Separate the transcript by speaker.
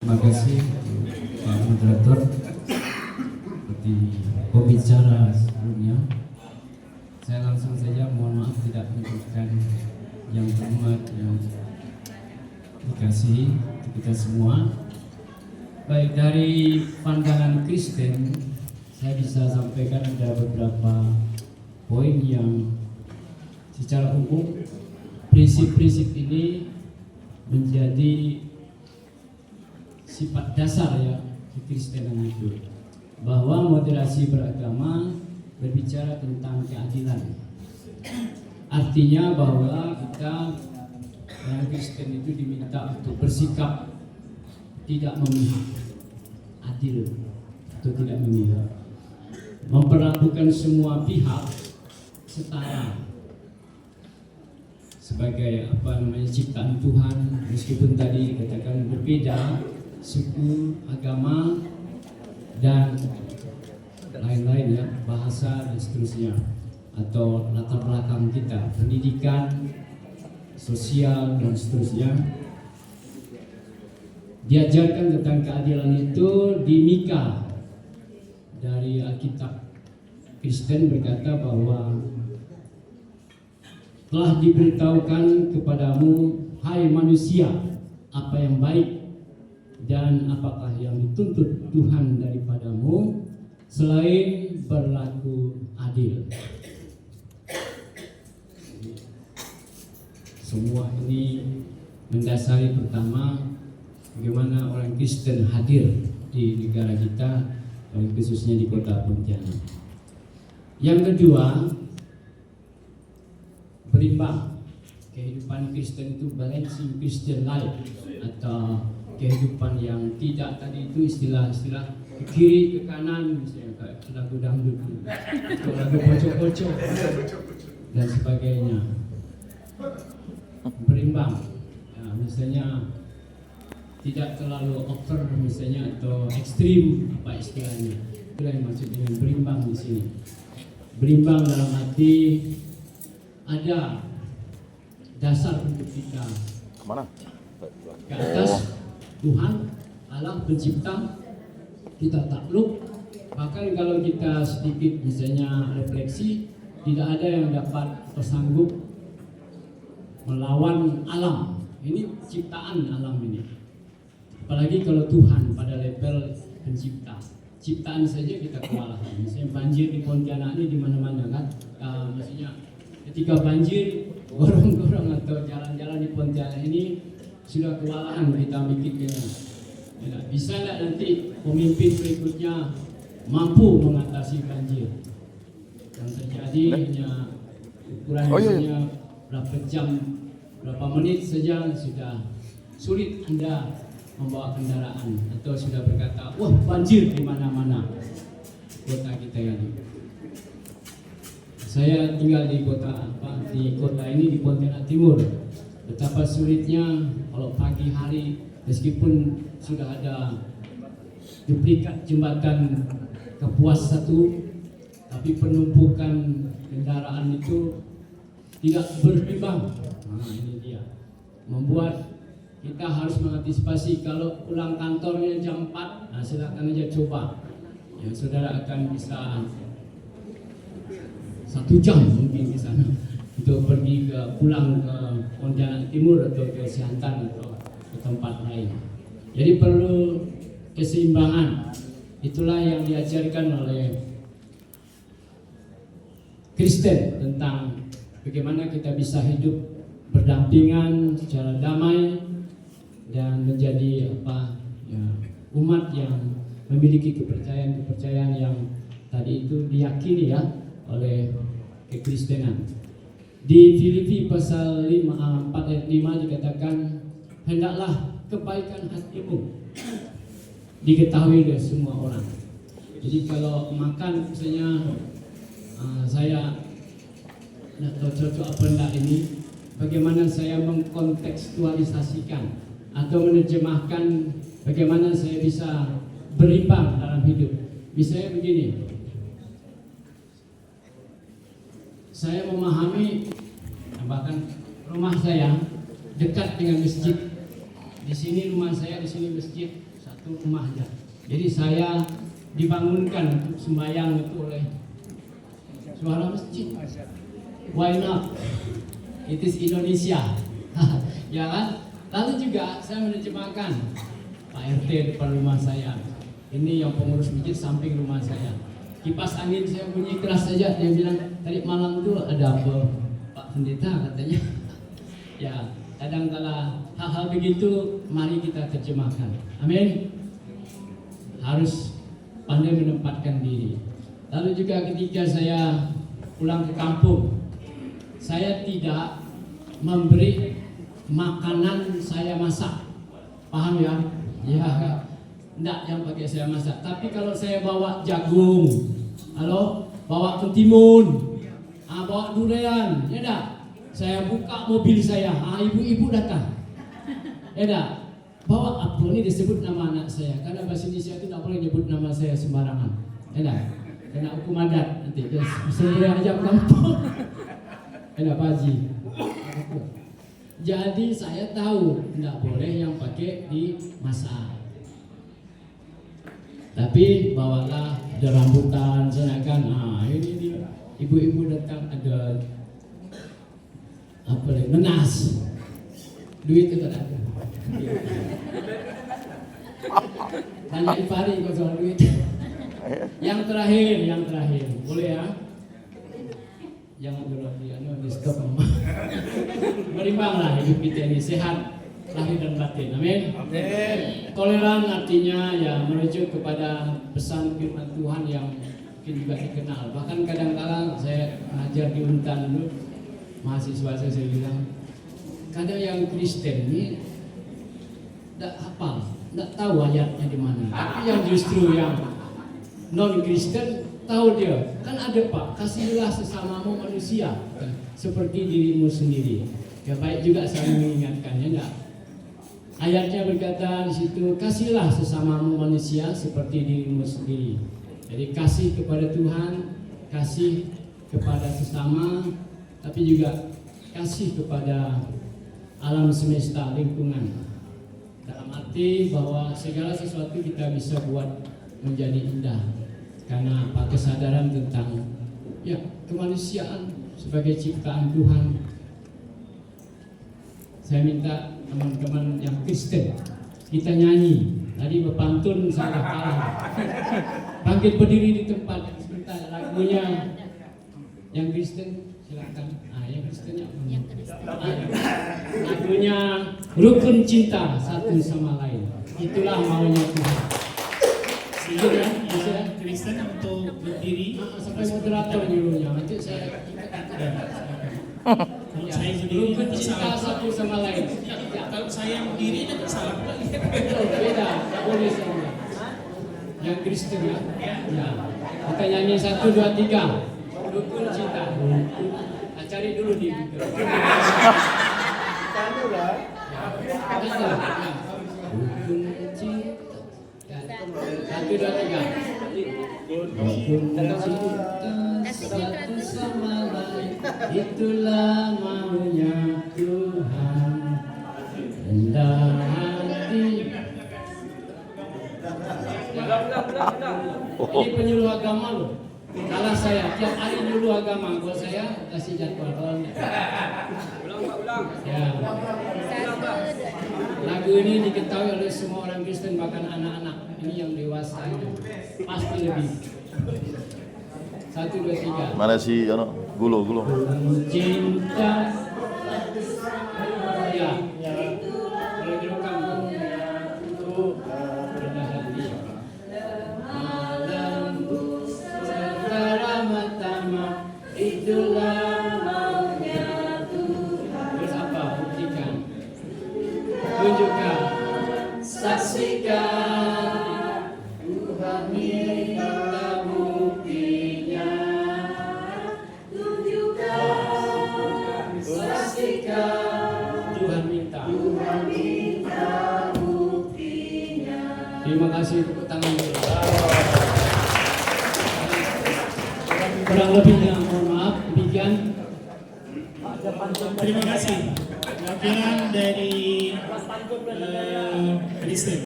Speaker 1: Terima kasih Pak Moderator. Seperti pembicara sebelumnya, saya langsung saja mohon maaf tidak menyebutkan yang berhormat yang dikasihi kita semua. Baik, dari pandangan Kristen saya bisa sampaikan ada beberapa poin yang secara umum prinsip-prinsip ini menjadi sifat dasar ya kekristenan itu, bahwa moderasi beragama berbicara tentang keadilan. Artinya bahwa kita orang Kristen itu diminta untuk bersikap tidak memihak, adil atau tidak memihak, memperlakukan semua pihak setara sebagai ciptaan Tuhan, meskipun tadi dikatakan berbeda suku, agama, dan lain-lain ya, bahasa dan seterusnya, atau latar belakang kita, pendidikan, sosial dan seterusnya. Diajarkan tentang keadilan itu di Mika dari Alkitab Kristen berkata bahwa telah diberitahukan kepadamu, hai manusia, apa yang baik dan apakah yang dituntut Tuhan daripadamu selain berlaku adil. Semua ini mendasari pertama bagaimana orang Kristen hadir di negara kita, khususnya di kota Pontianak. Yang kedua, berimbang. Kehidupan Kristen itu balancing Christian life, atau kehidupan yang tidak tadi itu istilah-istilah ke kiri ke kanan, misalnya kayak lagu dangdut atau lagu pocok-pocok dan sebagainya. Berimbang ya, misalnya tidak terlalu over misalnya atau ekstrim, apa istilahnya, itulah yang maksud dengan berimbang di sini. Berimbang dalam arti ada dasar untuk kita ke atas Tuhan Allah pencipta, kita takluk. Bahkan kalau kita sedikit misalnya refleksi, tidak ada yang dapat tersanggup melawan alam. Ini ciptaan alam ini. Apalagi kalau Tuhan pada level pencipta, ciptaan saja kita kewalahan. Misalnya banjir di Pontianak ini di mana-mana kan, maksudnya ketika banjir, gorong-gorong atau jalan-jalan di Pontianak ini sudah kewalahan kita mikirnya. Ya, bisa nggak nanti pemimpin berikutnya mampu mengatasi banjir? Yang terjadi hanya ukurannya berapa jam, berapa menit saja sudah sulit Anda membawa kendaraan, atau sudah berkata, wah banjir di mana-mana kota kita ini. Saya tinggal di kota ini di Pontianak Timur. Betapa sulitnya kalau pagi hari, meskipun sudah ada duplikat jembatan Kapuas 1, tapi penumpukan kendaraan itu tidak berimbang. Nah ini dia, membuat kita harus mengantisipasi. Kalau pulang kantornya jam 4, nah silakan aja coba. Ya, saudara akan bisa 1 jam mungkin di sana untuk pergi pulang ke Pontianak Timur atau ke Siantan atau ke tempat lain. Jadi perlu keseimbangan. Itulah yang diajarkan oleh Kristen tentang bagaimana kita bisa hidup berdampingan secara damai dan menjadi umat yang memiliki kepercayaan yang tadi itu diyakini ya oleh kekristenan. Di Filipi pasal 4 ayat 5 dikatakan, hendaklah kebaikan hatimu diketahui oleh semua orang. Jadi kalau makan misalnya saya tidak tahu cocok apa enggak ini, bagaimana saya mengkontekstualisasikan atau menerjemahkan bagaimana saya bisa berimbang dalam hidup. Misalnya begini, saya memahami, bahkan rumah saya dekat dengan masjid Di sini rumah saya, di sini masjid, satu rumah aja. Jadi saya dibangunkan untuk sembahyang itu oleh suara masjid. Why not? It is Indonesia. Ya kan? Lalu juga saya menerjemahkan Pak RT depan rumah saya. Ini yang pengurus masjid samping rumah saya. Kipas angin saya bunyi keras saja. Dia bilang tadi malam itu ada apa Pak Pendeta katanya. Ya, kadang-kala hal-hal begitu mari kita terjemahkan. Amin. Harus pandai menempatkan diri. Lalu juga ketika saya pulang ke kampung, saya tidak memberi makanan saya masak. Paham ya? Ya, enggak yang pakai saya masak. Tapi kalau saya bawa jagung, bawa ketimun, bawa durian, ya enggak? Saya buka mobil saya, ibu-ibu datang. Ya enggak? Bawa apa ini disebut nama anak saya. Karena bahasa Indonesia itu tidak boleh nyebut nama saya sembarangan. Ya enggak? Kena hukum adat nanti. Saya ajak kampung. Ya enggak, Pak Haji? Jadi saya tahu tidak boleh yang pakai dimasak. Tapi bawalah ada rambutan, senakan. Ini dia. Ibu-ibu datang ada apa lagi? Menas. Duit itu ada. Tanya Ipari kok soal duit. Yang terakhir, boleh ya? Jangan dulu di stop. Berimbanglah hidup kita ini sehat lahir dan batin. Amin. Toleran artinya ya merujuk kepada pesan firman Tuhan yang mungkin juga dikenal. Bahkan kadang-kadang saya mengajar di Untan dulu, mahasiswa saya bilang, kadang yang Kristen ini tidak hafal, tidak tahu ayatnya di mana. Tapi yang justru yang non Kristen tahu dia. Kan ada Pak, kasihilah sesamamu manusia seperti dirimu sendiri. Ya baik juga saya mengingatkannya enggak. Ayatnya berkata di situ, kasihlah sesamamu manusia seperti dirimu sendiri. Jadi kasih kepada Tuhan, kasih kepada sesama, tapi juga kasih kepada alam semesta, lingkungan. Dalam arti bahwa segala sesuatu kita bisa buat menjadi indah. Karena apa? Kesadaran tentang ya kemanusiaan sebagai ciptaan Tuhan. Saya minta teman-teman yang Kristen kita nyanyi. Tadi berpantun salah kalah. Bangkit berdiri di tempat sebentar lagunya yang Kristen silakan. Yang Kristennya lagunya rukun cinta satu sama lain. Itulah maunya Tuhan.
Speaker 2: Sehingga bisa Kristen untuk berdiri
Speaker 1: sampai moderator nyuruhnya. Nanti saya
Speaker 2: kalau saya berdiri
Speaker 1: rukun
Speaker 2: nanti
Speaker 1: cinta
Speaker 2: salah.
Speaker 1: satu sama lain.
Speaker 2: Kalau saya yang berdiri nanti salah pula.
Speaker 1: Beda, tak boleh sama. Yang Kristen ya. Ya. Kita nyanyi 1, 2, 3. Rukun cinta. Cari dulu di Google. Rukun cinta. 1, 2, 3. Rukun cinta satu sama lain. Itulah maunya Tuhan. Rendah hati. Ini penyuluh agama loh. Kalah saya, tiap hari nyuluh agama. Kalau saya kasih jadwal. Ya. Lagu ini diketahui oleh semua orang Kristen, bahkan anak-anak. Ini yang dewasa pasti lebih. 1, 2, 3.
Speaker 3: Mana si gulo.
Speaker 1: Cinta. Ya. Boleh direkam. Rendah hati. Malamku pertama itulah maunya Tuhan. Terus apa? Buktikan. Tunjukkan. Saksikan. Tuhan minta buktinya. Tunjukkan. Saksikan. Tuhan minta buktinya. Terima kasih, tepuk tangan dulu. Kurang lebihnya mohon maaf. Demikian.
Speaker 2: Terima kasih. perwakilan dari Kristen.